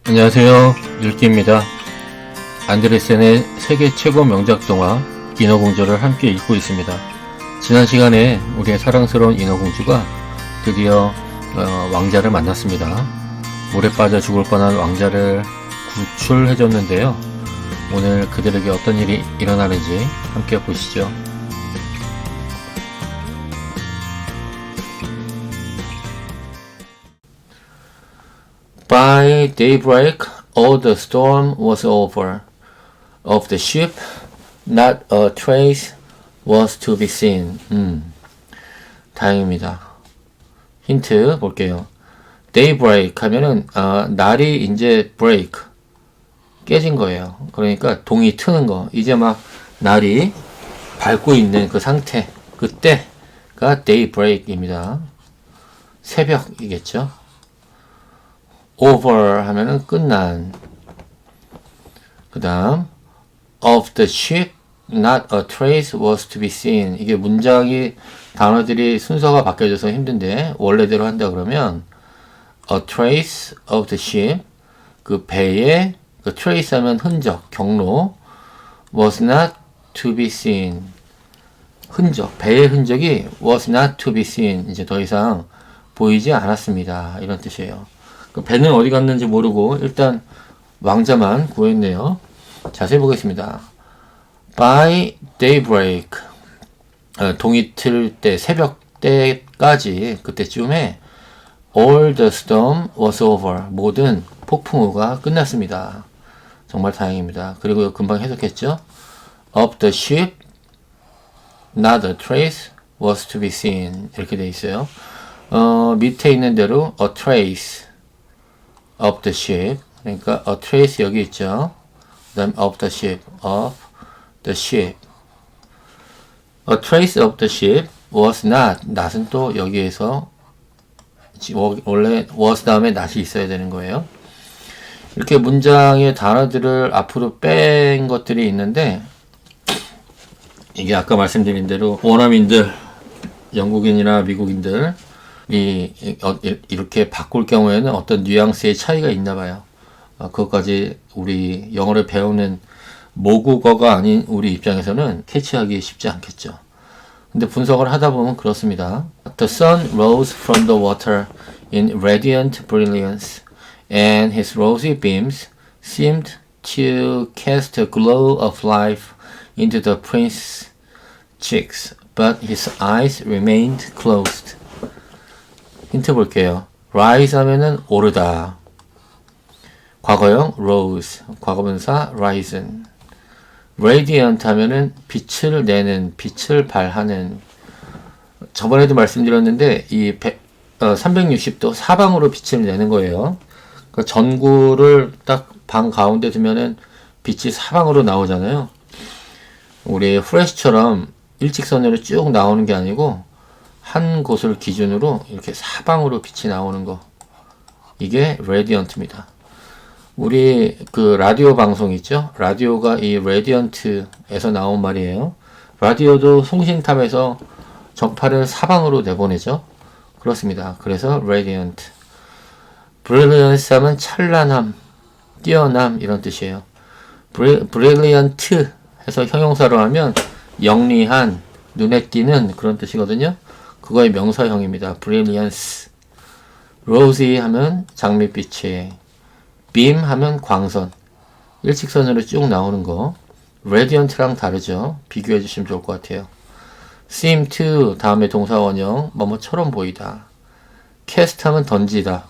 안녕하세요. 율기입니다. 안데르센의 세계 최고 명작 동화 인어공주를 함께 읽고 있습니다. 지난 시간에 우리의 사랑스러운 인어공주가 드디어 왕자를 만났습니다. 물에 빠져 죽을 뻔한 왕자를 구출해줬는데요. 오늘 그들에게 어떤 일이 일어나는지 함께 보시죠. By daybreak, all the storm was over. Of the ship, not a trace was to be seen. 다행입니다. 힌트 볼게요. daybreak 하면은 날이 이제 break 깨진 거예요. 그러니까 동이 트는 거. 이제 막 날이 밝고 있는 그 상태. 그때가 daybreak입니다. 새벽이겠죠. over 하면은 끝난. 그 다음 of the ship, not a trace was to be seen. 이게 문장이 단어들이 순서가 바뀌어져서 힘든데 원래대로 한다 그러면 a trace of the ship, 그 배의 그 trace 하면 흔적, 경로, was not to be seen. 흔적, 배의 흔적이 was not to be seen. 이제 더 이상 보이지 않았습니다. 이런 뜻이에요. 그 배는 어디 갔는지 모르고 일단 왕자만 구했네요. 자세히 보겠습니다. By daybreak, 동이 틀 때, 새벽 때까지, 그때쯤에 all the storm was over. 모든 폭풍우가 끝났습니다. 정말 다행입니다. 그리고 금방 해석했죠? Of the ship, not a trace was to be seen. 이렇게 돼 있어요. 밑에 있는 대로 a trace of the ship. 그러니까 a trace 여기 있죠. 그 다음 of the ship, of the ship. A trace of the ship was not. not은 또 여기에서 원래 was 다음에 not이 있어야 되는 거예요. 이렇게 문장의 단어들을 앞으로 뺀 것들이 있는데 이게 아까 말씀드린 대로 원어민들, 영국인이나 미국인들이 이렇게 바꿀 경우에는 어떤 뉘앙스의 차이가 있나 봐요. 그것까지 우리 영어를 배우는 모국어가 아닌 우리 입장에서는 캐치하기 쉽지 않겠죠. 근데 분석을 하다 보면 그렇습니다. The sun rose from the water in radiant brilliance, and his rosy beams seemed to cast a glow of life into the prince's cheeks, but his eyes remained closed. 힌트 볼게요. rise 하면은 오르다. 과거형 rose, 과거분사 risen. radiant 하면은 빛을 내는, 빛을 발하는. 저번에도 말씀드렸는데 이 360도 사방으로 빛을 내는 거예요. 그러니까 전구를 딱 방 가운데 두면은 빛이 사방으로 나오잖아요. 우리 플래시처럼 일직선으로 쭉 나오는 게 아니고 한 곳을 기준으로 이렇게 사방으로 빛이 나오는 거. 이게 radiant입니다. 우리 그 라디오 방송 있죠? 라디오가 이 레디언트에서 나온 말이에요. 라디오도 송신탑에서 전파를 사방으로 내보내죠. 그렇습니다. 그래서 radiant. brilliance 하면 찬란함, 뛰어남 이런 뜻이에요. brilliant 해서 형용사로 하면 영리한, 눈에 띄는 그런 뜻이거든요. 그거의 명사형입니다. brilliance. rosy 하면 장밋빛이, beam 하면 광선, 일직선으로 쭉 나오는 거. radiant랑 다르죠. 비교해 주시면 좋을 것 같아요. seem to 다음에 동사 원형 뭐뭐처럼 보이다. cast 하면 던지다.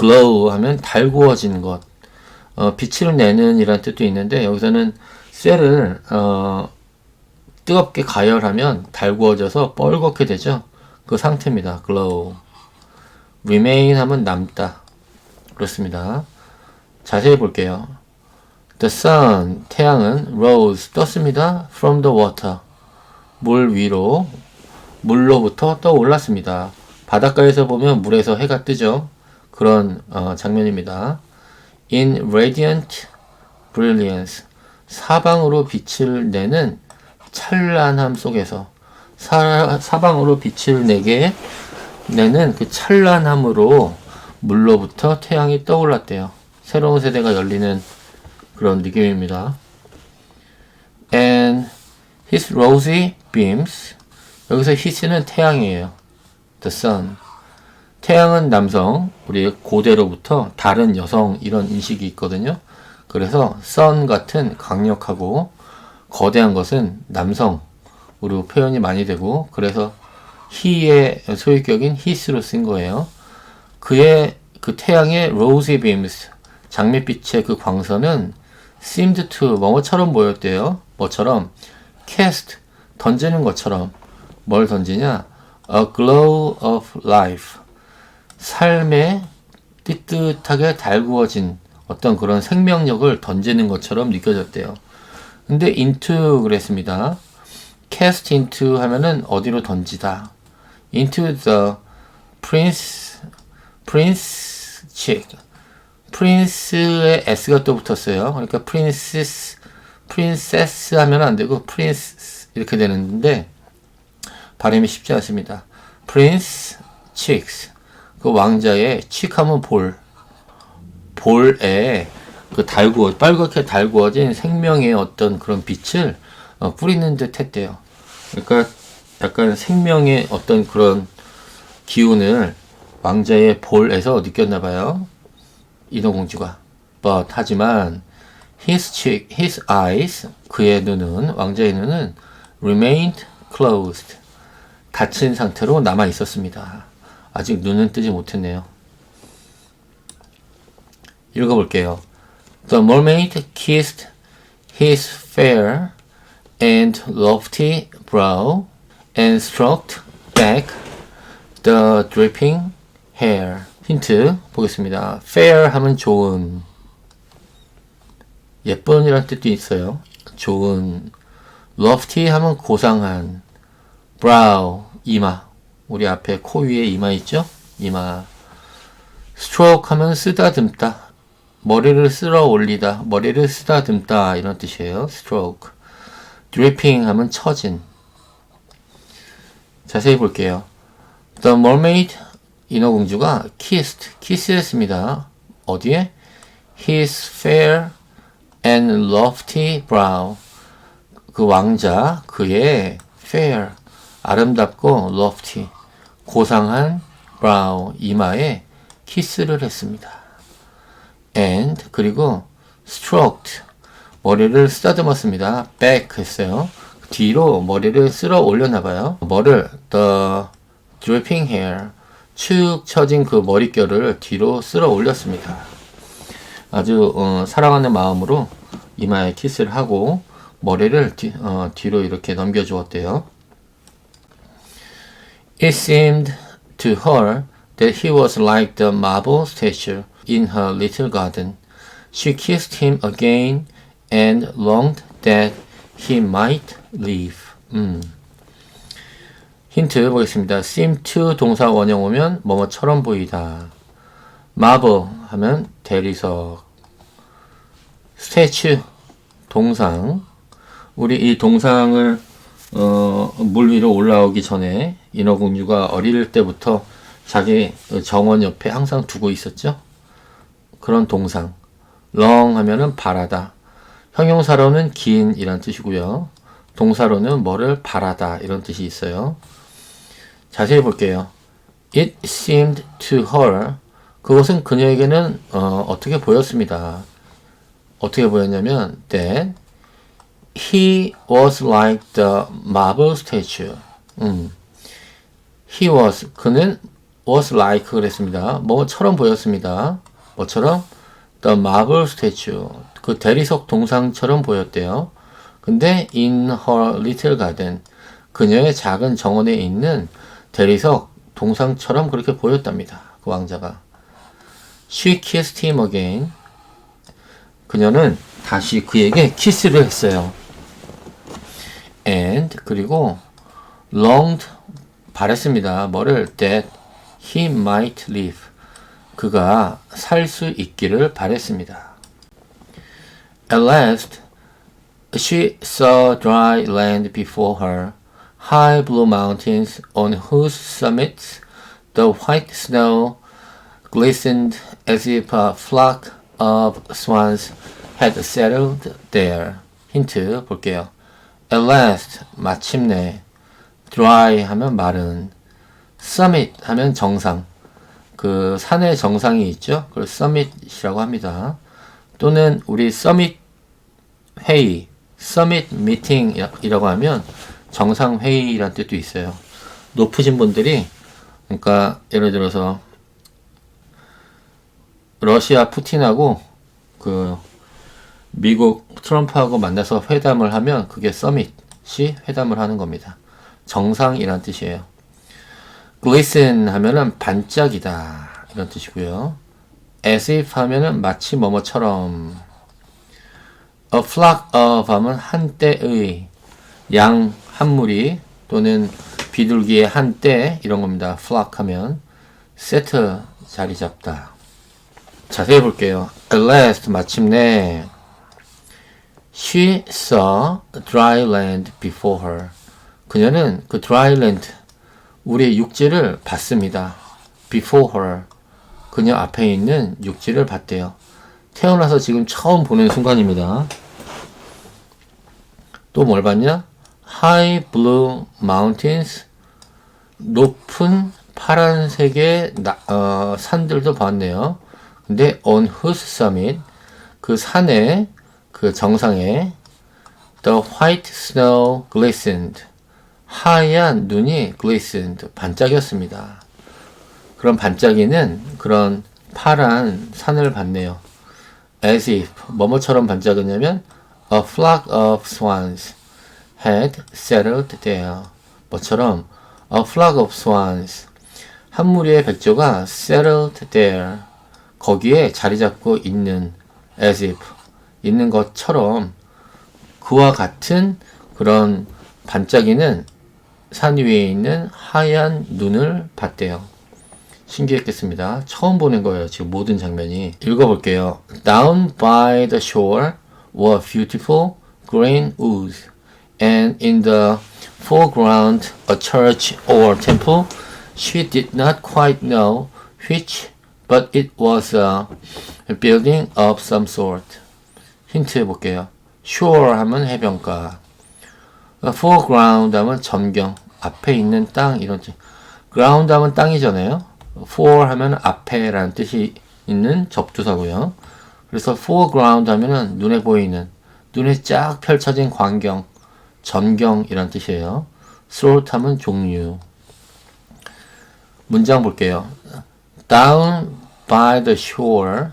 glow 하면 달구어진 것, 빛을 내는 이란 뜻도 있는데 여기서는 쇠를 뜨겁게 가열하면 달구어져서 뻘겋게 되죠. 그 상태입니다. glow. remain 하면 남다. 그렇습니다. 자세히 볼게요. The sun, 태양은 rose, 떴습니다. From the water, 물 위로, 물로부터 떠올랐습니다. 바닷가에서 보면 물에서 해가 뜨죠. 그런 장면입니다. In radiant brilliance, 사방으로 빛을 내는 찬란함 속에서, 사방으로 빛을 내게 내는 그 찬란함으로 물로부터 태양이 떠올랐대요. 새로운 세대가 열리는 그런 느낌입니다. And his rosy beams. 여기서 his는 태양이에요. The sun. 태양은 남성, 우리 고대로부터 다른 여성 이런 인식이 있거든요. 그래서 sun 같은 강력하고 거대한 것은 남성으로 표현이 많이 되고, 그래서 he의 소유격인 his로 쓴 거예요. 그의 그 태양의 rosy beams, 장밋빛의 그 광선은 seemed to 뭐뭐처럼 보였대요. 뭐처럼? cast, 던지는 것처럼. 뭘 던지냐? A glow of life. 삶에 띠뜻하게 달구어진 어떤 그런 생명력을 던지는 것처럼 느껴졌대요. 근데 into 그랬습니다. cast into 하면은 어디로 던지다. into the prince cheek. prince에 s가 또 붙었어요. 그러니까 princess 하면 안 되고 prince 이렇게 되는데 발음이 쉽지 않습니다. prince cheeks. 그 왕자의 cheek하면 볼에 그 빨갛게 달구어진 생명의 어떤 그런 빛을 뿌리는 듯 했대요. 그러니까 약간 생명의 어떤 그런 기운을 왕자의 볼에서 느꼈나 봐요. 인어공주가. But 하지만 his eyes, 그의 눈은, 왕자의 눈은 remained closed. 닫힌 상태로 남아 있었습니다. 아직 눈은 뜨지 못했네요. 읽어볼게요. The mermaid kissed his fair and lofty brow and stroked back the dripping hair. 힌트 보겠습니다. fair 하면 좋은, 예쁜이란 뜻도 있어요. 좋은. lofty 하면 고상한. brow, 이마. 우리 앞에 코 위에 이마 있죠? 이마. stroke 하면 쓰다듬다. 머리를 쓸어 올리다. 머리를 쓰다듬다. 이런 뜻이에요. stroke. dripping 하면 처진. 자세히 볼게요. The mermaid, 인어공주가 키스했습니다. 어디에? His fair and lofty brow. 그 왕자, 그의 fair, 아름답고 lofty, 고상한 brow, 이마에 키스를 했습니다. And, 그리고 stroked, 머리를 쓰다듬었습니다. back 했어요. 뒤로 머리를 쓸어 올렸나봐요. 뭐를? The dripping hair, 축 처진 그 머릿결을 뒤로 쓸어 올렸습니다. 아주 사랑하는 마음으로 이마에 키스를 하고 머리를 뒤로 이렇게 넘겨주었대요. It seemed to her that he was like the marble statue in her little garden. She kissed him again and longed that he might live. 힌트 보겠습니다. seem to 동사 원형 오면 뭐뭐처럼 보이다. marble 하면 대리석, statue 동상. 우리 이 동상을 물 위로 올라오기 전에 인어공주가 어릴 때부터 자기 정원 옆에 항상 두고 있었죠. 그런 동상. long 하면은 바라다. 형용사로는 긴 이란 뜻이고요. 동사로는 뭐를 바라다 이런 뜻이 있어요. 자세히 볼게요. It seemed to her. 그것은 그녀에게는 어떻게 보였습니다. 어떻게 보였냐면 that he was like the marble statue. He was, 그는 was like 그랬습니다. 뭐처럼 보였습니다. 뭐처럼? The marble statue. 그 대리석 동상처럼 보였대요. 근데 in her little garden. 그녀의 작은 정원에 있는 대리석 동상처럼 그렇게 보였답니다. 그 왕자가. She kissed him again. 그녀는 다시 그에게 키스를 했어요. And 그리고 longed 바랬습니다. 뭐를? That he might live. 그가 살 수 있기를 바랬습니다. At last, she saw dry land before her, high blue mountains on whose summits the white snow glistened as if a flock of swans had settled there. 힌트 볼게요. At last, 마침내. Dry 하면 마른. Summit 하면 정상. 그 산의 정상이 있죠. 그걸 summit이라고 합니다. 또는 우리 summit 회의, summit meeting이라고 하면 정상 회의라는 뜻도 있어요. 높으신 분들이, 그러니까 예를 들어서 러시아 푸틴하고 그 미국 트럼프하고 만나서 회담을 하면 그게 서밋이 회담을 하는 겁니다. 정상이란 뜻이에요. glisten 하면은 반짝이다 이런 뜻이고요. as if 하면은 마치 뭐뭐처럼. a flock of 하면 한때의, 양 한 무리 또는 비둘기의 한때 이런 겁니다. flock 하면 settle 자리 잡다. 자세히 볼게요. At last 마침내 she saw dry land before her. 그녀는 그 dry land 우리의 육지를 봤습니다. before her. 그녀 앞에 있는 육지를 봤대요. 태어나서 지금 처음 보는 순간입니다. 또 뭘 봤냐? High blue mountains. 높은 파란색의 산들도 봤네요. 근데 on whose summit, 그 산의 그 정상에 the white snow glistened. 하얀 눈이 glistened, 반짝였습니다. 그런 반짝이는 그런 파란 산을 봤네요. as if, 뭐뭐처럼 반짝였냐면 a flock of swans had settled there. 뭐처럼 a flock of swans, 한 무리의 백조가 settled there, 거기에 자리 잡고 있는, as if, 있는 것처럼 그와 같은 그런 반짝이는 산 위에 있는 하얀 눈을 봤대요. 신기했겠습니다. 처음 보는 거예요. 지금 모든 장면이. 읽어볼게요. Down by the shore were beautiful green woods, and in the foreground a church or temple. She did not quite know which, but it was a building of some sort. 힌트 해볼게요. shore 하면 해변가, foreground 하면 전경, 앞에 있는 땅 이런 뜻. ground 하면 땅이잖아요. for 하면 앞에 라는 뜻이 있는 접두사고요. 그래서 foreground 하면은 눈에 보이는, 눈에 쫙 펼쳐진 광경, 전경이란 뜻이에요. sort 하면 종류. 문장 볼게요. Down by the shore.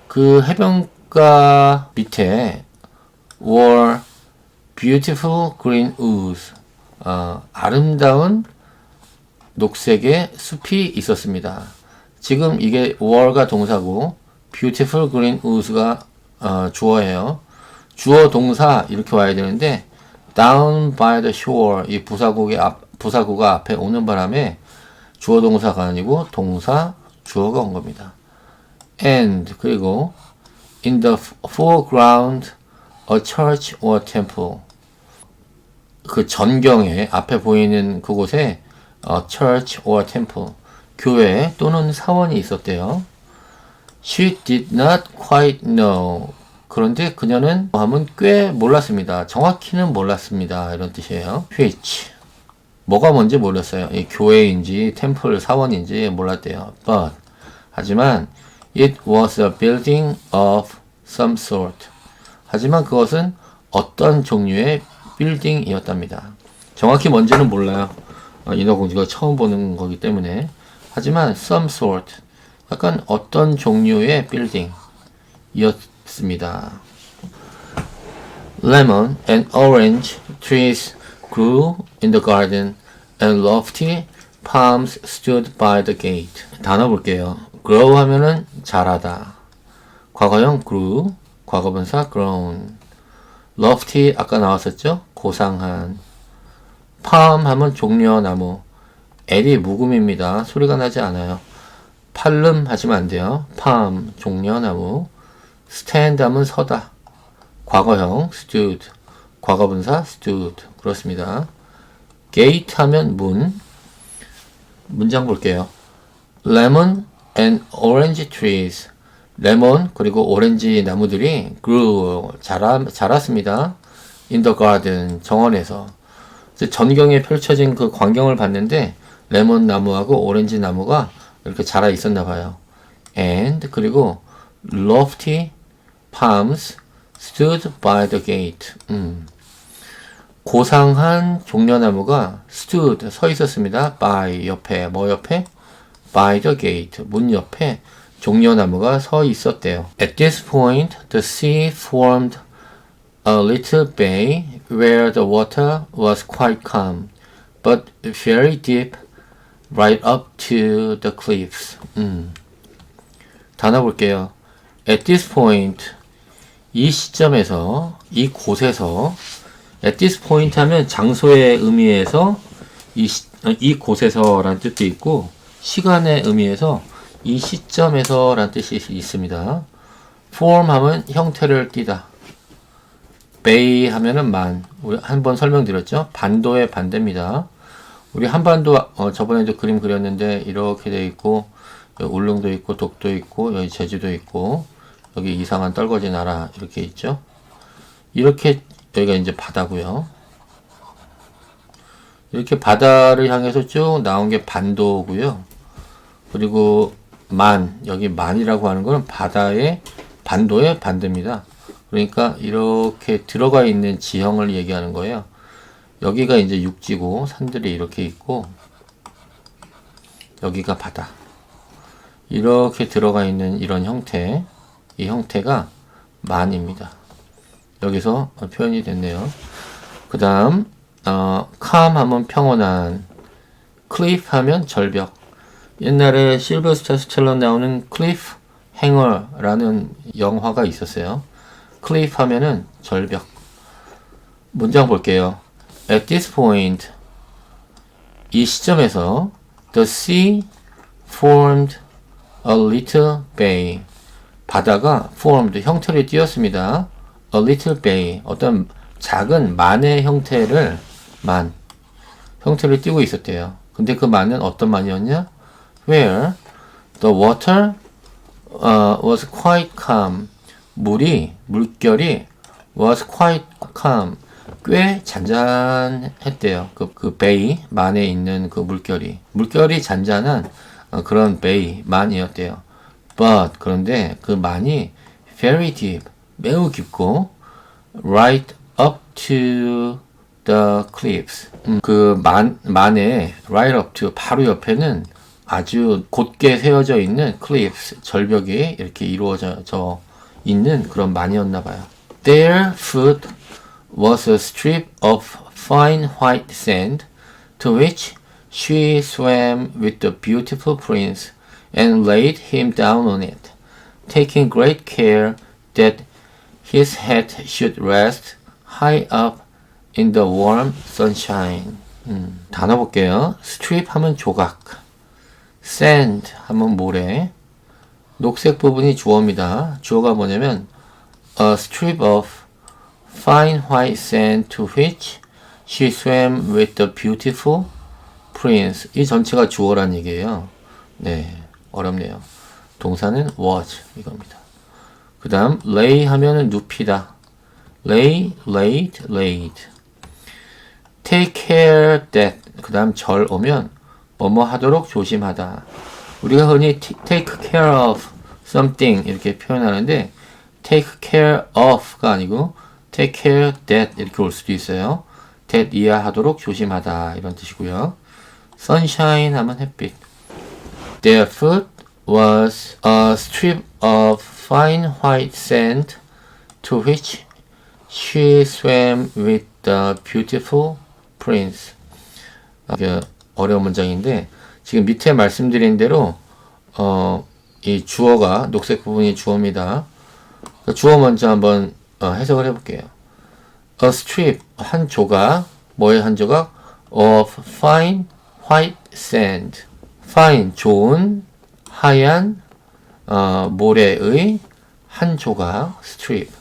그 해변가 밑에 were beautiful green woods. 아름다운 녹색의 숲이 있었습니다. 지금 이게 were가 동사고 beautiful green woods가 주어예요. 주어 동사 이렇게 와야 되는데 down by the shore, 이 부사구가 앞에 오는 바람에 주어 동사가 아니고 동사 주어가 온 겁니다. And 그리고 in the foreground a church or temple. 그 전경에 앞에 보이는 그곳에 a church or temple, 교회 또는 사원이 있었대요. She did not quite know. 그런데 그녀는 하면 꽤 몰랐습니다. 정확히는 몰랐습니다. 이런 뜻이에요. which, 뭐가 뭔지 몰랐어요. 이 교회인지 템플 사원인지 몰랐대요. But, 하지만 it was a building of some sort. 하지만 그것은 어떤 종류의 빌딩이었답니다. 정확히 뭔지는 몰라요. 인어공주가 처음 보는 거기 때문에. 하지만 some sort, 약간 어떤 종류의 빌딩이었습니다. Lemon and orange trees grew in the garden, and lofty palms stood by the gate. 단어 볼게요. grow 하면은 자라다. 과거형 grew, 과거분사 grown. lofty 아까 나왔었죠? 고상한. palm 하면 종려나무. L이 묵음입니다. 소리가 나지 않아요. 팔름 하시면 안 돼요. palm, 종려나무. stand 하면 서다. 과거형 stood, 과거분사 stood. 그렇습니다. gate 하면 문. 문장 볼게요. lemon and orange trees. 레몬 그리고 오렌지 나무들이 grew 자랐습니다. in the garden 정원에서. 전경에 펼쳐진 그 광경을 봤는데 레몬 나무하고 오렌지 나무가 이렇게 자라 있었나 봐요. and 그리고 lofty palms stood by the gate. 고상한 종려나무가 stood 서 있었습니다. by 옆에 뭐 옆에? by the gate 문 옆에 종려나무가 서 있었대요. At this point, the sea formed a little bay where the water was quite calm, but very deep right up to the cliffs. 단어 볼게요. At this point, 이 시점에서, 이 곳에서, at this point 하면 장소의 의미에서 이 곳에서라는 뜻도 있고, 시간의 의미에서 이 시점에서 라는 뜻이 있습니다. form 하면 형태를 띠다. bay 하면은 우리 한번 설명드렸죠? 반도의 반대입니다. 우리 한반도, 저번에도 그림 그렸는데, 이렇게 돼 있고, 여기 울릉도 있고, 독도 있고, 여기 제주도 있고, 여기 이상한 떨거지 나라, 이렇게 있죠? 이렇게, 여기가 이제 바다고요. 이렇게 바다를 향해서 쭉 나온 게 반도고요. 그리고 여기 만이라고 하는 거는 바다의 반도의 반대입니다. 그러니까 이렇게 들어가 있는 지형을 얘기하는 거예요. 여기가 이제 육지고 산들이 이렇게 있고 여기가 바다. 이렇게 들어가 있는 이런 형태, 이 형태가 만입니다. 여기서 표현이 됐네요. 그 다음 calm 하면 평온한, cliff 하면 절벽. 옛날에 실버스타 스텔론 나오는 클리프 행어라는 영화가 있었어요. 클리프 하면은 절벽. 문장 볼게요. At this point, 이 시점에서 the sea formed a little bay. 바다가 formed 형태를 띄었습니다. A little bay 어떤 작은 만의 형태를 형태를 띄고 있었대요. 근데 그 만은 어떤 만이었냐? Where the water was quite calm. 물결이 was quite calm. 꽤 잔잔했대요. 그 베이 만에 있는 그 물결이 잔잔한 그런 베이 만이었대요. But 그런데 그 만이 very deep 매우 깊고 right up to the cliffs. 그 만의 right up to 바로 옆에는 아주 곧게 세워져 있는 cliffs 절벽이 이렇게 이루어져 있는 그런 만이었나 봐요. Their foot was a strip of fine white sand to which she swam with the beautiful prince and laid him down on it, taking great care that his head should rest high up in the warm sunshine. 단어 볼게요. strip 하면 조각, sand 하면 모래, 녹색 부분이 주어입니다. 주어가 뭐냐면 a strip of fine white sand to which she swam with the beautiful prince. 이 전체가 주어란 얘기예요. 네, 어렵네요. 동사는 was 이겁니다. 그 다음 lay 하면은 눕히다. lay, laid, laid. take care that. 그 다음 절 오면 뭐뭐 하도록 조심하다. 우리가 흔히 take care of something 이렇게 표현하는데 take care of가 아니고 take care that 이렇게 올 수도 있어요. that 이하하도록 조심하다 이런 뜻이고요. sunshine 하면 햇빛. Their foot was a strip of fine white sand to which she swam with the beautiful prince. 어려운 문장인데 지금 밑에 말씀드린 대로 이 주어가 녹색 부분이 주어입니다. 주어 먼저 한번 해석을 해볼게요. A strip 한 조각, 뭐의 한 조각? Of fine white sand. fine 좋은 하얀 모래의 한 조각 strip.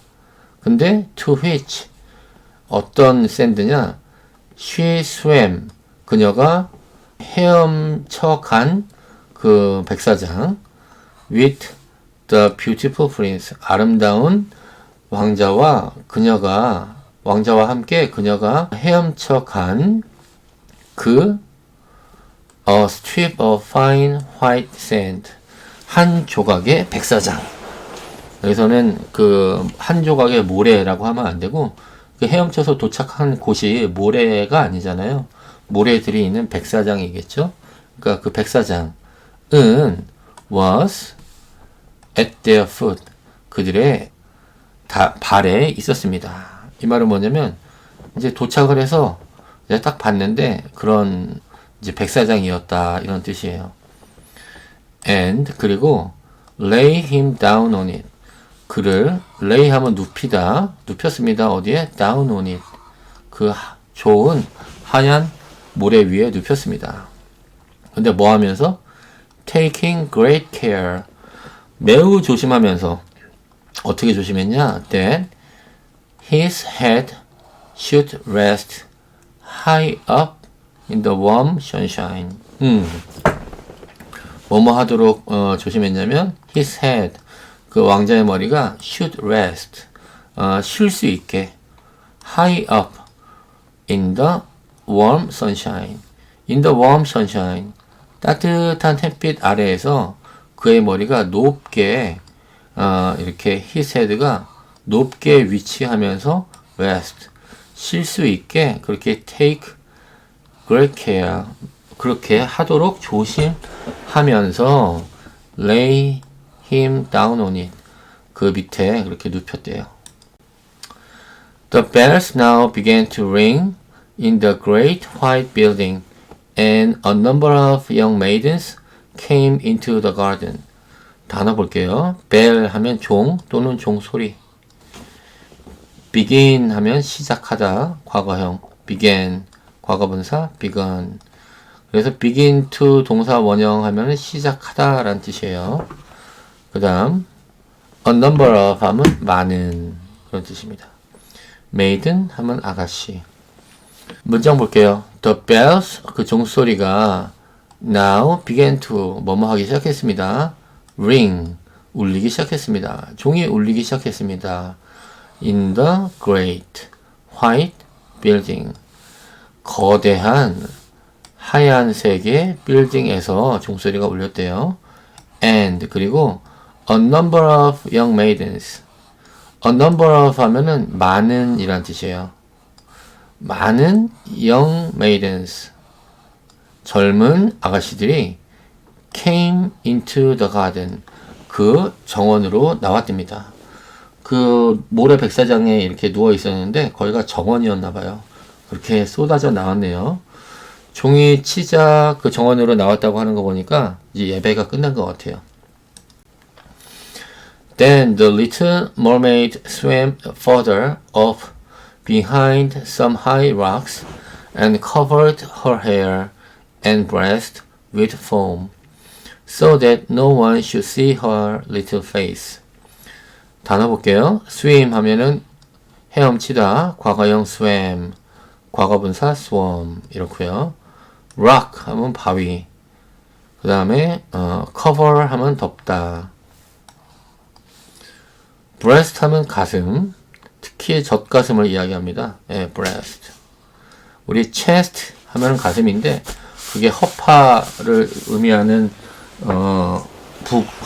근데 to which 어떤 샌드냐? She swam 그녀가 헤엄쳐 간 그 백사장 with the beautiful prince 아름다운 왕자와 함께 그녀가 헤엄쳐 간 그 a strip of fine white sand 한 조각의 백사장. 여기서는 그 한 조각의 모래라고 하면 안 되고 그 헤엄쳐서 도착한 곳이 모래가 아니잖아요. 모래들이 있는 백사장이겠죠. 그러니까 그 백사장은 was at their foot 그들의 발에 있었습니다. 이 말은 뭐냐면 이제 도착을 해서 이제 딱 봤는데 그런 이제 백사장이었다 이런 뜻이에요. And 그리고 lay him down on it 그를 lay 하면 눕히다 눕혔습니다. 어디에? down on it 그 좋은 하얀 모래 위에 눕혔습니다. 근데 뭐 하면서? taking great care 매우 조심하면서 어떻게 조심했냐? that his head should rest high up in the warm sunshine. 뭐뭐 하도록 조심했냐면 his head 그 왕자의 머리가 should rest 쉴 수 있게 high up in the warm sunshine. in the warm sunshine 따뜻한 햇빛 아래에서 그의 머리가 높게 이렇게 his head가 높게 위치하면서 rest 쉴 수 있게 그렇게 take great care 그렇게 하도록 조심하면서 lay him down on it 그 밑에 그렇게 눕혔대요. The bells now began to ring in the great white building and a number of young maidens came into the garden. 단어 볼게요. bell 하면 종 또는 종소리. begin 하면 시작하다 과거형. began 과거분사 begun. 그래서 begin to 동사 원형 하면 시작하다 라는 뜻이에요. 그 다음 a number of 하면 많은 그런 뜻입니다. maiden 하면 아가씨. 문장 볼게요. The bells 그 종소리가 now began to 뭐뭐 하기 시작했습니다. ring 울리기 시작했습니다. 종이 울리기 시작했습니다. in the great white building 거대한 하얀색의 빌딩에서 종소리가 울렸대요. and 그리고 a number of young maidens a number of 하면은 많은 이란 뜻이에요. 많은 young maidens 젊은 아가씨들이 came into the garden 그 정원으로 나왔답니다. 그 모래 백사장에 이렇게 누워 있었는데 거기가 정원이었나 봐요. 그렇게 쏟아져 나왔네요. 종이 치자 그 정원으로 나왔다고 하는 거 보니까 이제 예배가 끝난 것 같아요. Then the little mermaid swam further up behind some high rocks and covered her hair and breast with foam, so that no one should see her little face. 단어 볼게요. swim 하면은 헤엄치다, 과거형 swam, 과거분사 swam 이렇고요. rock 하면 바위, 그 다음에 cover 하면 덮다, breast 하면 가슴, 특히 젖가슴을 이야기합니다. 예, breast. 우리 chest 하면 가슴인데 그게 허파를 의미하는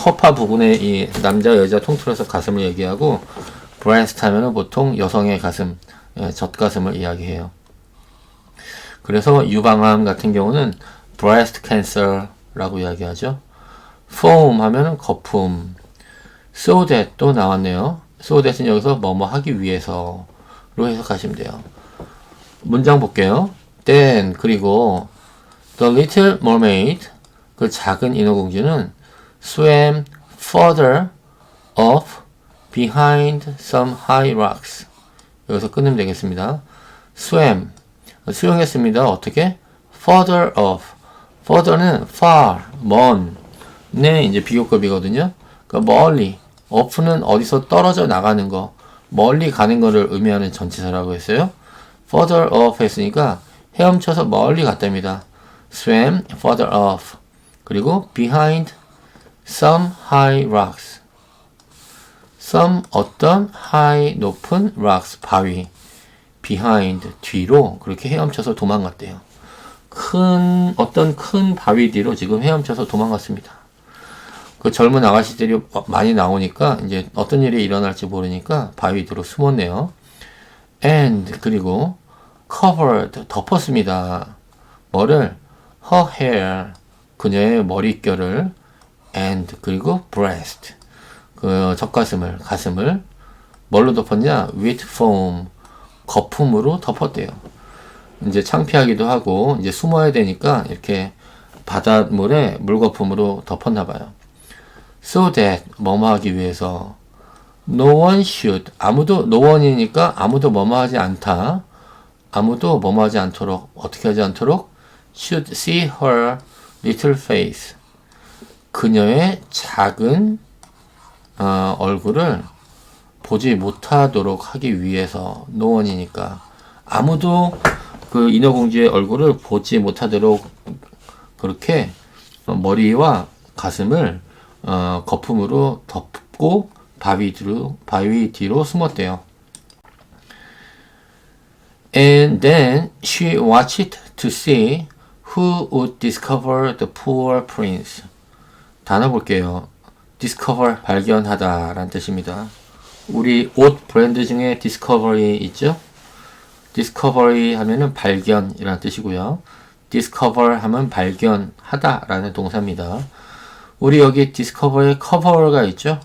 허파 부분에 이 남자 여자 통틀어서 가슴을 얘기하고 breast 하면은 보통 여성의 가슴, 예, 젖가슴을 이야기해요. 그래서 유방암 같은 경우는 breast cancer라고 이야기하죠. foam 하면은 거품. so that 또 나왔네요. so that은 여기서 뭐뭐 하기 위해서로 해석하시면 돼요. 문장 볼게요. then 그리고 the little mermaid 그 작은 인어공주는 swam further up behind some high rocks. 여기서 끊으면 되겠습니다. swam 수영했습니다. 어떻게? further up. further는 far 먼 네 이제 비교급이거든요. 그러니까 멀리. up는 어디서 떨어져 나가는 거, 멀리 가는 거를 의미하는 전치사라고 했어요. further up 했으니까 헤엄쳐서 멀리 갔답니다. swam further up. 그리고 behind some high rocks. some 어떤 high 높은 rocks 바위. behind 뒤로 그렇게 헤엄쳐서 도망갔대요. 어떤 큰 바위 뒤로 지금 헤엄쳐서 도망갔습니다. 그 젊은 아가씨들이 많이 나오니까 이제 어떤 일이 일어날지 모르니까 바위 뒤로 숨었네요. and 그리고 covered 덮었습니다. 뭐를? her hair 그녀의 머릿결을 and 그리고 breast 그 젖가슴을 가슴을 뭘로 덮었냐? with foam 거품으로 덮었대요. 이제 창피하기도 하고 이제 숨어야 되니까 이렇게 바닷물에 물거품으로 덮었나 봐요. So that 뭐뭐 하기 위해서 no one should 아무도 no one이니까 아무도 뭐뭐 하지 않다. 아무도 뭐뭐 하지 않도록 어떻게 하지 않도록 should see her little face 그녀의 작은 얼굴을 보지 못하도록 하기 위해서 no one이니까 아무도 그 인어공주의 얼굴을 보지 못하도록 그렇게 머리와 가슴을 거품으로 덮고 바위 뒤로 숨었대요. And then she watched to see who would discover the poor prince. 단어 볼게요. discover 발견하다 라는 뜻입니다. 우리 옷 브랜드 중에 discovery 있죠? discovery 하면은 발견이라는 뜻이고요. discover 하면 발견하다 라는 동사입니다. 우리 여기 discover에 cover가 있죠?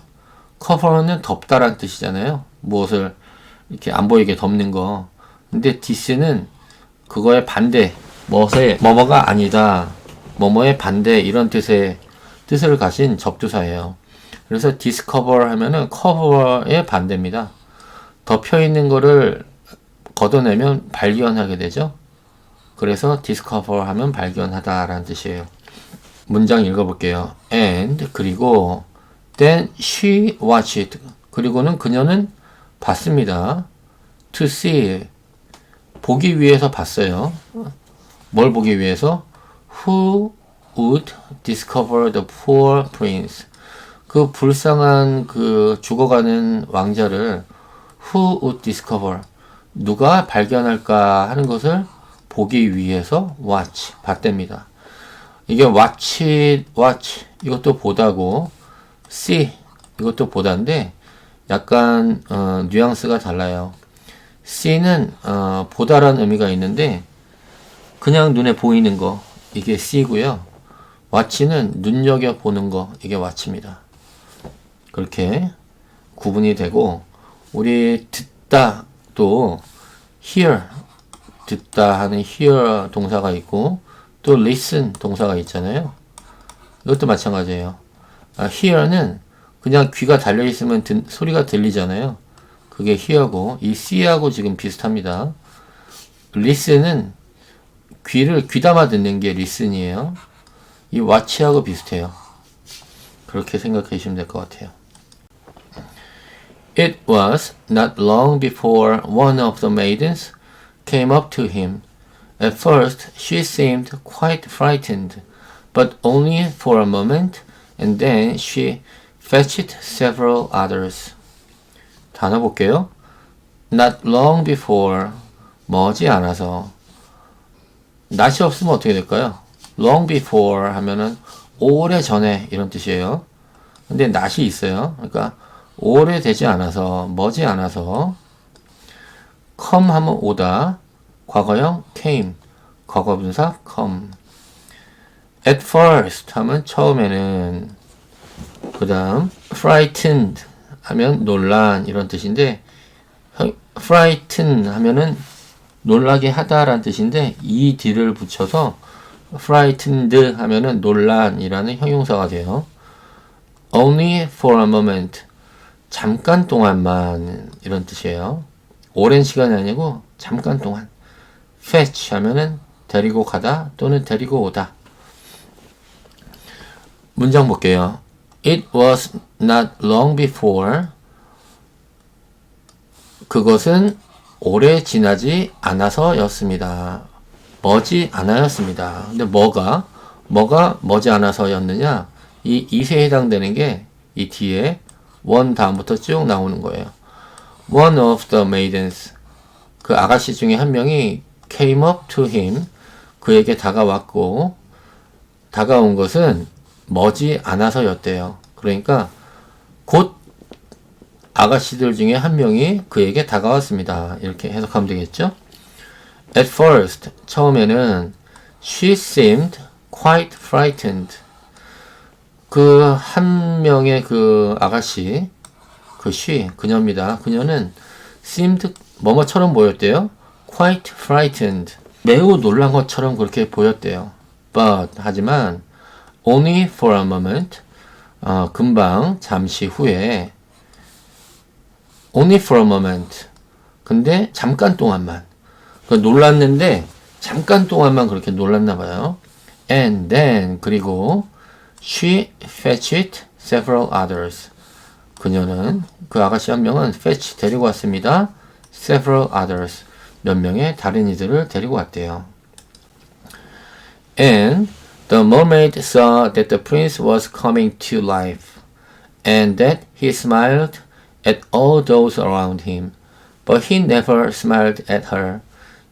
cover는 덮다라는 뜻이잖아요. 무엇을 이렇게 안 보이게 덮는 거. 근데 this는 그거의 반대, 뭐뭐가 아니다, 뭐뭐의 반대 이런 뜻을 가진 접두사예요. 그래서 discover 하면은 cover의 반대입니다. 덮여 있는 거를 걷어내면 발견하게 되죠. 그래서 discover 하면 발견하다 라는 뜻이에요. 문장 읽어볼게요. And 그리고 then she watched 그리고는 그녀는 봤습니다. to see 보기 위해서 봤어요. 뭘 보기 위해서? Who would discover the poor prince 그 불쌍한 그 죽어가는 왕자를 who would discover 누가 발견할까 하는 것을 보기 위해서 watch 봤답니다. 이게 watch 이것도 보다고 see 이것도 보다인데 약간 뉘앙스가 달라요. see는 보다라는 의미가 있는데 그냥 눈에 보이는 거 이게 see고요. watch는 눈여겨보는 거 이게 watch입니다. 그렇게 구분이 되고 우리 듣다 또 hear 듣다 하는 hear 동사가 있고 또 listen 동사가 있잖아요. 이것도 마찬가지예요. hear는 그냥 귀가 달려있으면 소리가 들리잖아요. 그게 hear고 이 see하고 지금 비슷합니다. listen은 귀를 귀담아 듣는 게 listen이에요. 이 watch하고 비슷해요. 그렇게 생각해 주시면 될 것 같아요. It was not long before one of the maidens came up to him. At first she seemed quite frightened, but only for a moment, and then she fetched several others. 단어 볼게요. Not long before, 머지 않아서. not이 없으면 어떻게 될까요? long before 하면은 오래 전에 이런 뜻이에요. 근데 not이 있어요. 그러니까 오래 되지 않아서, 머지 않아서. come 하면 오다, 과거형 came, 과거분사 come. at first 하면 처음에는, 그 다음 frightened 하면 놀란 이런 뜻인데 frighten 하면은 놀라게 하다라는 뜻인데 이 뒤를 붙여서 frightened 하면은 논란이라는 형용사가 돼요. only for a moment 잠깐 동안만 이런 뜻이에요. 오랜 시간이 아니고 잠깐 동안. fetch 하면은 데리고 가다 또는 데리고 오다. 문장 볼게요. It was not long before 그것은 오래 지나지 않아서였습니다. 머지 않아였습니다. 근데 뭐가 뭐가 머지않아서였느냐? 이 이세에 해당되는 게 이 뒤에 one 다음부터 쭉 나오는 거예요. One of the maidens, 그 아가씨 중에 한 명이 came up to him, 그에게 다가왔고, 다가온 것은 머지않아서였대요. 그러니까 곧 아가씨들 중에 한 명이 그에게 다가왔습니다. 이렇게 해석하면 되겠죠? At first, 처음에는 she seemed quite frightened. 그 한 명의 그 아가씨, 그 그녀입니다. 그녀는 seemed 뭐뭐처럼 보였대요. quite frightened. 매우 놀란 것처럼 그렇게 보였대요. But 하지만 only for a moment. 금방 잠시 후에 only for a moment. 근데 잠깐 동안만. 놀랐는데 잠깐 동안만 그렇게 놀랐나 봐요. And then 그리고 she fetched several others. 그녀는 그 아가씨 한 명은 fetch 데리고 왔습니다. several others. 몇 명의 다른 이들을 데리고 왔대요. And the mermaid saw that the prince was coming to life, and that he smiled at all those around him, but he never smiled at her.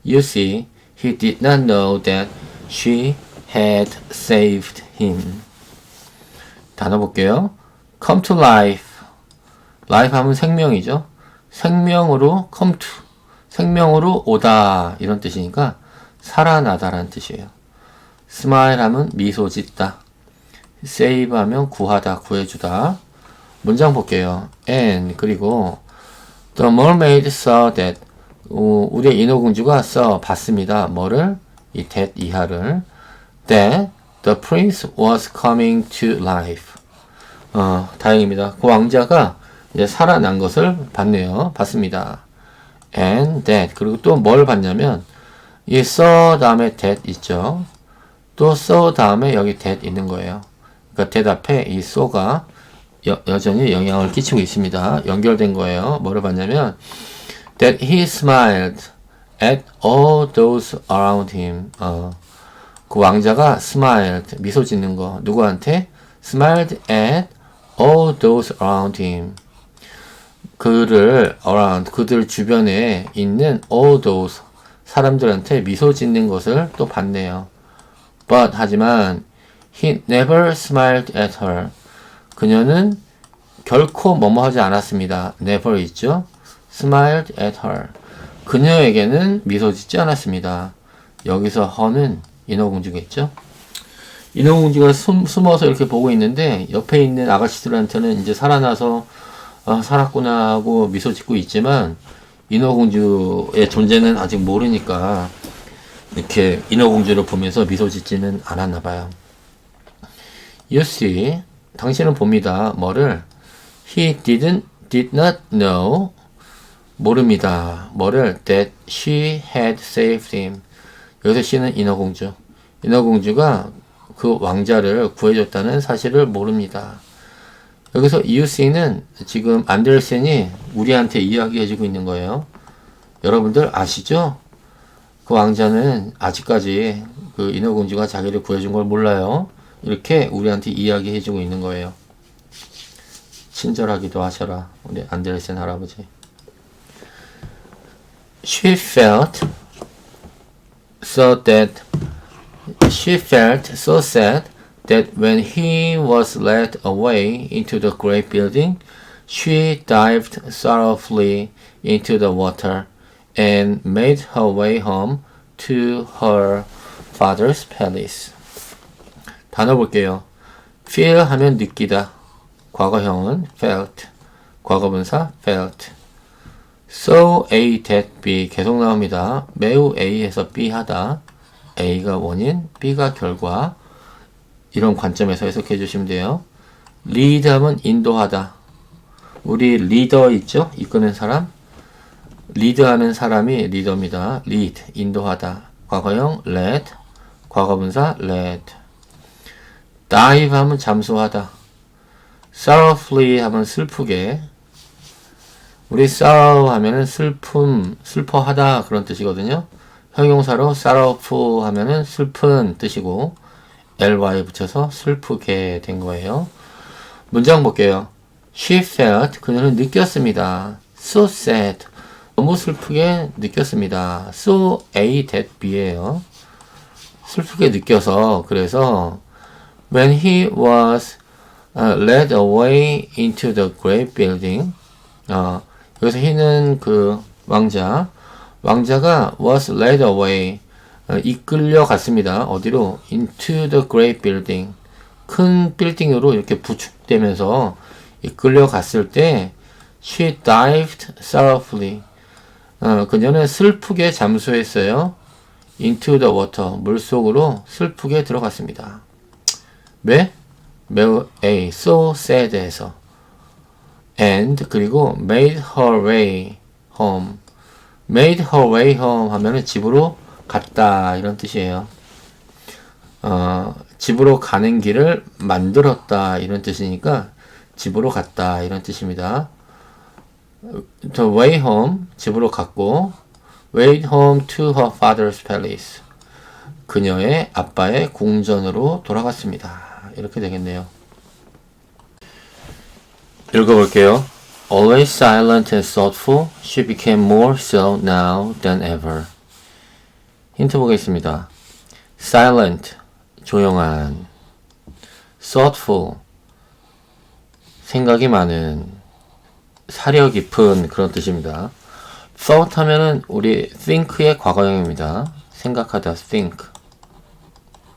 You see, he did not know that she had saved him. 단어 볼게요. come to life. life 하면 생명이죠. 생명으로 come to. 생명으로 오다. 이런 뜻이니까 살아나다라는 뜻이에요. smile 하면 미소 짓다. save 하면 구하다, 구해주다. 문장 볼게요. and 그리고 the mermaid saw that 우리의 인어공주가 봤습니다. 뭐를? 이 that 이하를. that the prince was coming to life. 다행입니다. 그 왕자가 이제 살아난 것을 봤습니다. and that 그리고 또 뭘 봤냐면 이 saw 다음에 that 있죠. 또 saw 다음에 여기 that 있는 거예요. 그러니까 that 앞에 이 saw가 여전히 영향을 끼치고 있습니다. 연결된 거예요. 뭐를 봤냐면 that he smiled at all those around him. 그 왕자가 smiled, 미소 짓는 거. 누구한테? smiled at all those around him. 그들 주변에 있는 all those 사람들한테 미소 짓는 것을 또 봤네요. But 하지만 he never smiled at her. 그녀는 결코 뭐뭐 하지 않았습니다. never 있죠. smiled at her. 그녀에게는 미소 짓지 않았습니다. 여기서 her는 인어공주겠죠. 인어공주가 숨어서 이렇게 보고 있는데 옆에 있는 아가씨들한테는 이제 살아나서 살았구나 하고 미소 짓고 있지만 인어공주의 존재는 아직 모르니까 이렇게 인어공주를 보면서 미소 짓지는 않았나 봐요. You see, 당신은 봅니다. 뭐를? He did not know, 모릅니다. 뭐를? That she had saved him. 여기서 she는 인어공주. 인어공주가 그 왕자를 구해줬다는 사실을 모릅니다. 여기서 you see는 지금 안데르센이 우리한테 이야기해주고 있는 거예요. 여러분들 아시죠? 그 왕자는 아직까지 그 인어공주가 자기를 구해준 걸 몰라요. 이렇게 우리한테 이야기해주고 있는 거예요. 친절하기도 하셔라, 우리 안데르센 할아버지. She felt so sad that when he was led away into the great building, she dived sorrowfully into the water and made her way home to her father's palace. 단어 볼게요. feel 하면 느끼다. 과거형은 felt. 과거분사 felt. So A that B 계속 나옵니다. 매우 A에서 B 하다. A가 원인, B가 결과. 이런 관점에서 해석해 주시면 돼요. lead 하면 인도하다. 우리 리더 있죠? 이끄는 사람. 리드하는 사람이 리더입니다. lead, 인도하다. 과거형 led, 과거분사 led. dive 하면 잠수하다. sorrowfully 하면 슬프게. 우리 sorrow 하면은 슬픔, 슬퍼하다 그런 뜻이거든요. 형용사로 sorrowful 하면은 슬픈 뜻이고, ly 붙여서 슬프게 된 거예요. 문장 볼게요. She felt, 그녀는 느꼈습니다. So sad, 너무 슬프게 느꼈습니다. So A that B예요. 슬프게 느껴서, 그래서 when he was led away into the great building, 여기서 he는 그 왕자가 was led away, 이끌려 갔습니다. 어디로? into the great building, 큰 빌딩으로 이렇게 부축되면서 이끌려 갔을 때 she dived sorrowfully, 그녀는 슬프게 잠수했어요. into the water, 물속으로 슬프게 들어갔습니다. 왜? 매우 so sad해서. and 그리고 made her way home. made her way home 하면은 집으로 갔다 이런 뜻이에요. 집으로 가는 길을 만들었다 이런 뜻이니까 집으로 갔다 이런 뜻입니다. The way home, 집으로 갔고, way home to her father's palace, 그녀의 아빠의 궁전으로 돌아갔습니다. 이렇게 되겠네요. 읽어볼게요. Always silent and thoughtful, she became more so now than ever. 힌트 보겠습니다. Silent, 조용한. Thoughtful, 생각이 많은, 사려 깊은 그런 뜻입니다. Thought 하면은 우리 think의 과거형입니다. 생각하다, think.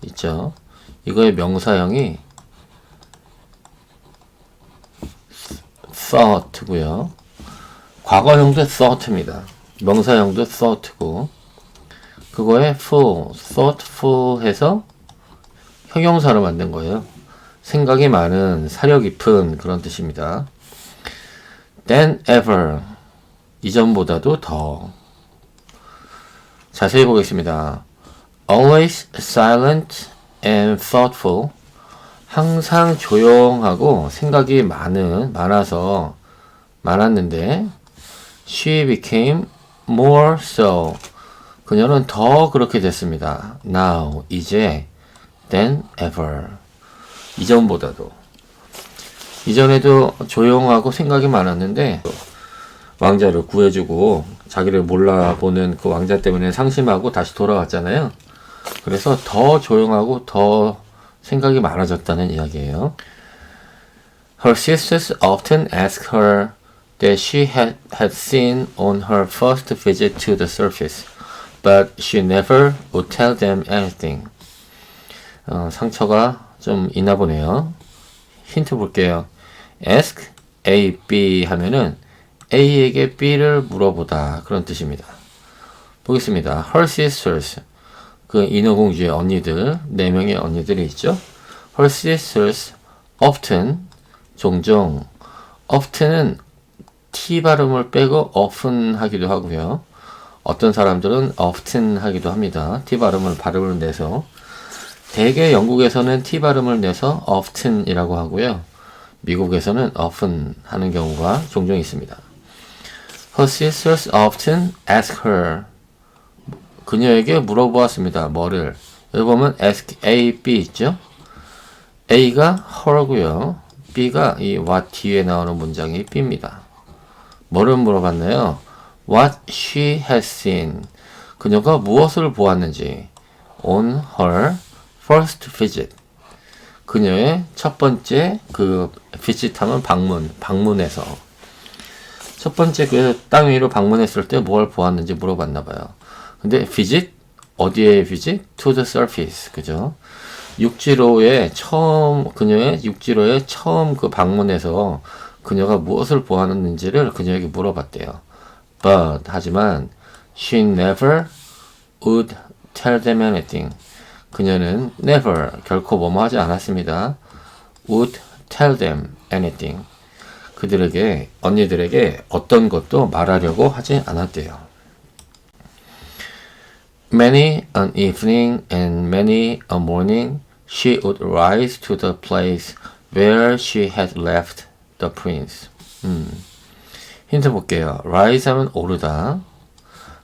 있죠? 이거의 명사형이 thought고요. 과거형도 thought입니다. 명사형도 thought고, 그거에 full, thoughtful 해서 형용사로 만든 거예요. 생각이 많은, 사려 깊은 그런 뜻입니다. than ever, 이전보다도 더. 자세히 보겠습니다. Always silent and thoughtful, 항상 조용하고 생각이 많았는데 she became more so, 그녀는 더 그렇게 됐습니다. now, 이제 than ever, 이전보다도. 이전에도 조용하고 생각이 많았는데 왕자를 구해주고 자기를 몰라보는 그 왕자 때문에 상심하고 다시 돌아왔잖아요. 그래서 더 조용하고 더 생각이 많아졌다는 이야기예요. Her sisters often asked her that she had seen on her first visit to the surface, but she never would tell them anything. 상처가 좀 있나 보네요. 힌트 볼게요. ask A, B 하면은 A에게 B를 물어보다 그런 뜻입니다. 보겠습니다. Her sisters, 그 인어공주의 언니들, 4명의 언니들이 있죠. Her sisters often, 종종, often은 T 발음을 빼고 often 하기도 하고요. 어떤 사람들은 often 하기도 합니다. T 발음을 내서. 대개 영국에서는 T 발음을 내서 often이라고 하고요. 미국에서는 often 하는 경우가 종종 있습니다. Her sisters often ask her, 그녀에게 물어보았습니다. 뭐를? 여기 보면 ask A, B 있죠? A가 her고요. B가 이 what 뒤에 나오는 문장이 B입니다. 뭐를 물어봤나요? What she has seen, 그녀가 무엇을 보았는지. On her first visit, 그녀의 첫 번째 그 visit 하면 방문해서 첫 번째 그 땅 위로 방문했을 때 뭘 보았는지 물어봤나 봐요. 근데 visit, 어디에 visit? To the surface, 그죠? 그녀의 육지로에 처음 그 방문해서 그녀가 무엇을 보았는지를 그녀에게 물어봤대요. But, 하지만 she never would tell them anything, 그녀는 never, 결코 뭐뭐 하지 않았습니다. would tell them anything, 언니들에게 어떤 것도 말하려고 하지 않았대요. Many an evening and many a morning she would rise to the place where she had left the prince. 힌트 볼게요. rise 하면 오르다.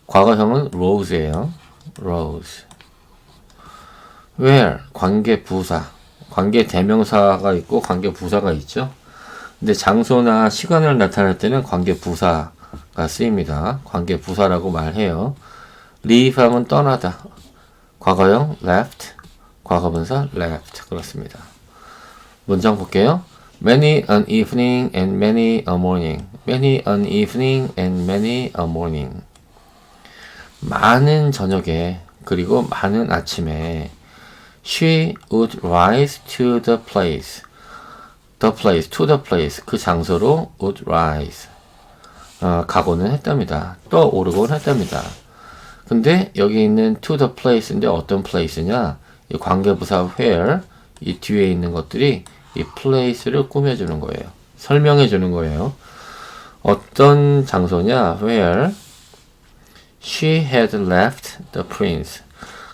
과거형은 rose예요. rose. where 관계 부사, 관계 대명사가 있고 관계 부사가 있죠. 근데 장소나 시간을 나타낼 때는 관계 부사가 쓰입니다. 관계 부사라고 말해요. leave 하면 떠나다. 과거형 left, 과거분사 left. 그렇습니다. 문장 볼게요. Many an evening and many a morning. Many an evening and many a morning. 많은 저녁에 그리고 많은 아침에 she would rise to the place. The place, to the place. 그 장소로 would rise. 가고는 했답니다. 떠오르곤 했답니다. 근데 여기 있는 to the place인데 어떤 place냐? 이 관계부사 where, 이 뒤에 있는 것들이 이 place를 꾸며주는 거예요. 설명해주는 거예요. 어떤 장소냐? Where she had left the prince.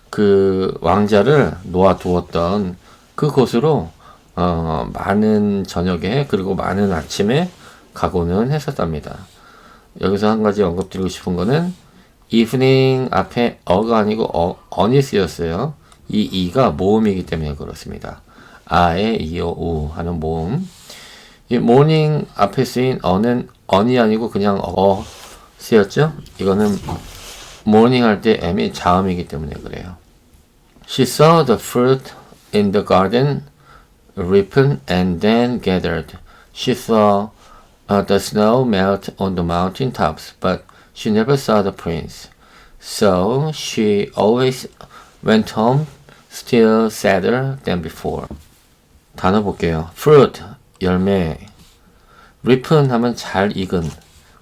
그 왕자를 놓아두었던 그곳으로 많은 저녁에 그리고 많은 아침에 가고는 했었답니다. 여기서 한 가지 언급드리고 싶은 거는 evening 앞에 어가 아니고 on이 쓰였어요. 이 이가 모음이기 때문에 그렇습니다. 아에 이어 우 하는 모음. 이 morning 앞에 쓰인 어는 on이 아니고 그냥 쓰였죠. 이거는 morning 할 때 m이 자음이기 때문에 그래요. She saw the fruit in the garden ripen and then gathered. She saw the snow melt on the mountain tops, but she never saw the prince. So she always went home still sadder than before. 단어 볼게요. fruit, 열매. ripen 하면 잘 익은.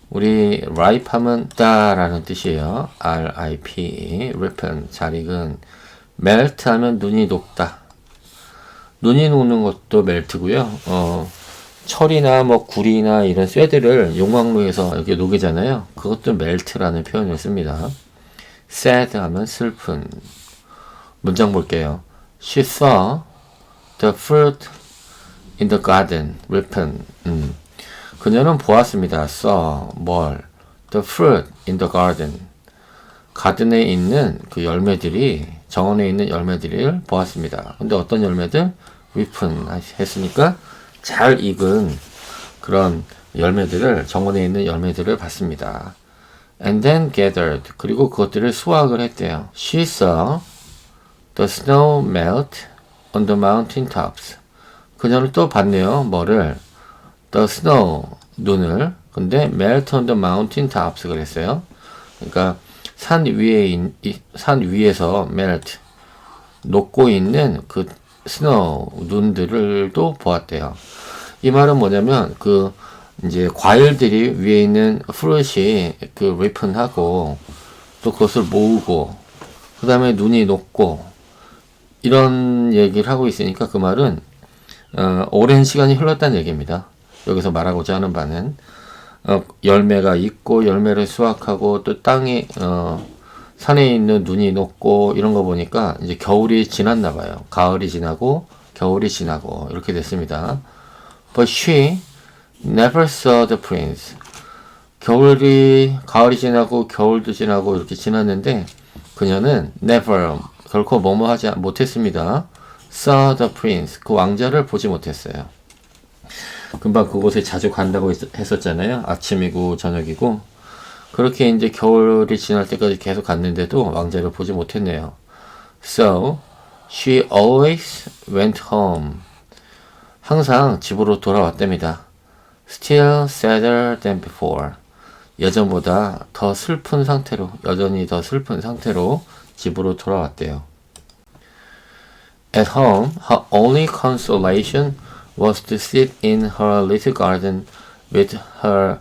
우리 ripe 하면 따라는 뜻이에요. R-I-P-E, ripen, 잘 익은. melt 하면 눈이 녹다. 눈이 녹는 것도 멜트고요. 철이나 뭐 구리나 이런 쇠들을 용광로에서 이렇게 녹이잖아요. 그것도 멜트라는 표현을 씁니다. sad 하면 슬픈. 문장 볼게요. She saw the fruit in the garden ripen. 그녀는 보았습니다. saw 뭘? the fruit in the garden. 가든에 있는 그 열매들이, 정원에 있는 열매들을 보았습니다. 근데 어떤 열매들? ripen 했으니까 잘 익은 그런 열매들을, 정원에 있는 열매들을 봤습니다. And then gathered. 그리고 그것들을 수확을 했대요. She saw the snow melt on the mountain tops. 그녀는 또 봤네요. 뭐를? The snow, 눈을. 근데 melt on the mountain tops 그랬어요. 그러니까 산 위에서 melt, 녹고 있는 그 snow, 눈들을 또 보았대요. 이 말은 뭐냐면 이제 과일들이 위에 있는 fruit이 ripen하고 또 그것을 모으고 그 다음에 눈이 녹고 이런 얘기를 하고 있으니까 그 말은 오랜 시간이 흘렀다는 얘기입니다. 여기서 말하고자 하는 바는 열매가 있고 열매를 수확하고 또 땅에 산에 있는 눈이 녹고 이런 거 보니까 이제 겨울이 지났나 봐요. 가을이 지나고 겨울이 지나고 이렇게 됐습니다. But she never saw the prince. 가을이 지나고 겨울도 지나고 이렇게 지났는데 그녀는 never, 결코 뭐뭐 하지 못했습니다. saw the prince. 그 왕자를 보지 못했어요. 금방 그곳에 자주 간다고 했었잖아요. 아침이고 저녁이고. 그렇게 이제 겨울이 지날 때까지 계속 갔는데도 왕자를 보지 못했네요. So, she always went home. 항상 집으로 돌아왔답니다. Still sadder than before. 예전보다 더 슬픈 상태로, 여전히 더 슬픈 상태로 집으로 돌아왔대요. At home, her only consolation was to sit in her little garden with her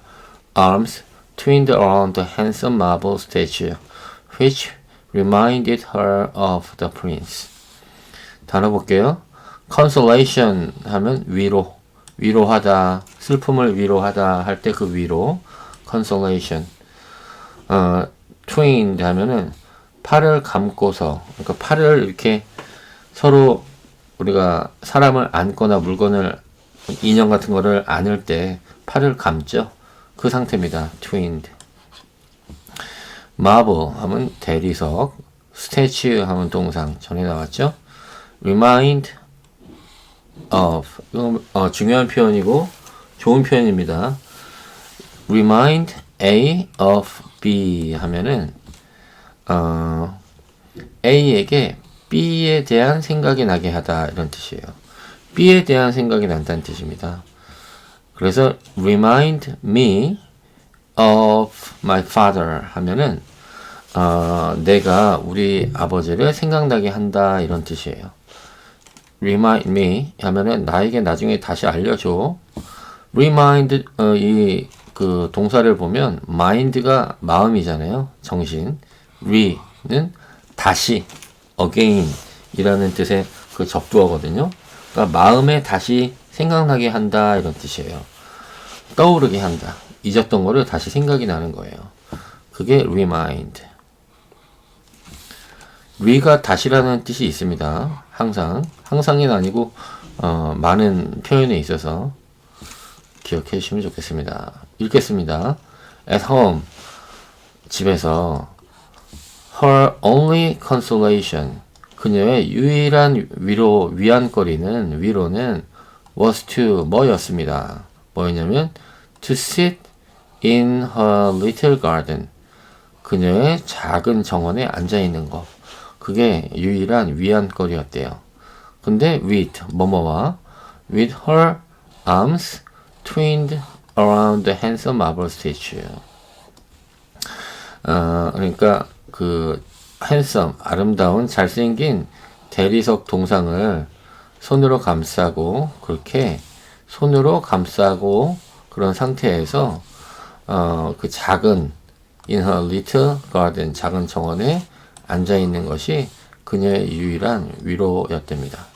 arms twined around the handsome marble statue, which reminded her of the prince. 단어 볼게요. consolation 하면 위로, 위로하다, 슬픔을 위로하다 할 때 그 위로, consolation. twinned 하면은 팔을 감고서, 그러니까 팔을 이렇게 서로 우리가 사람을 안거나 물건을, 인형 같은 거를 안을 때 팔을 감죠. 그 상태입니다. twinned. marble 하면 대리석, statue 하면 동상, 전에 나왔죠. remind of. 이건 중요한 표현이고 좋은 표현입니다. remind A of B 하면은 A에게 B에 대한 생각이 나게 하다 이런 뜻이에요. B에 대한 생각이 난다는 뜻입니다. 그래서 remind me of my father 하면은 내가 우리 아버지를 생각나게 한다 이런 뜻이에요. remind me 하면은 나에게 나중에 다시 알려줘. remind 이 그 동사를 보면 mind가 마음이잖아요. 정신. re는 다시 again 이라는 뜻의 그 접두어거든요. 그러니까 마음에 다시 생각나게 한다 이런 뜻이에요. 떠오르게 한다. 잊었던 거를 다시 생각이 나는 거예요. 그게 remind. re가 다시라는 뜻이 있습니다. 항상은 아니고 많은 표현에 있어서 기억해 주시면 좋겠습니다. 읽겠습니다. At home, 집에서 her only consolation, 그녀의 유일한 위로는 was to 뭐였습니다. 뭐였냐면 to sit in her little garden, 그녀의 작은 정원에 앉아 있는 것. 그게 유일한 위안거리였대요. 근데 with 뭐뭐와 with her arms twined around the handsome marble statue. 그러니까 그 handsome 아름다운 잘생긴 대리석 동상을 손으로 감싸고 그렇게 손으로 감싸고 그런 상태에서 그 작은 in her little garden 작은 정원에 앉아 있는 것이 그녀의 유일한 위로였답니다.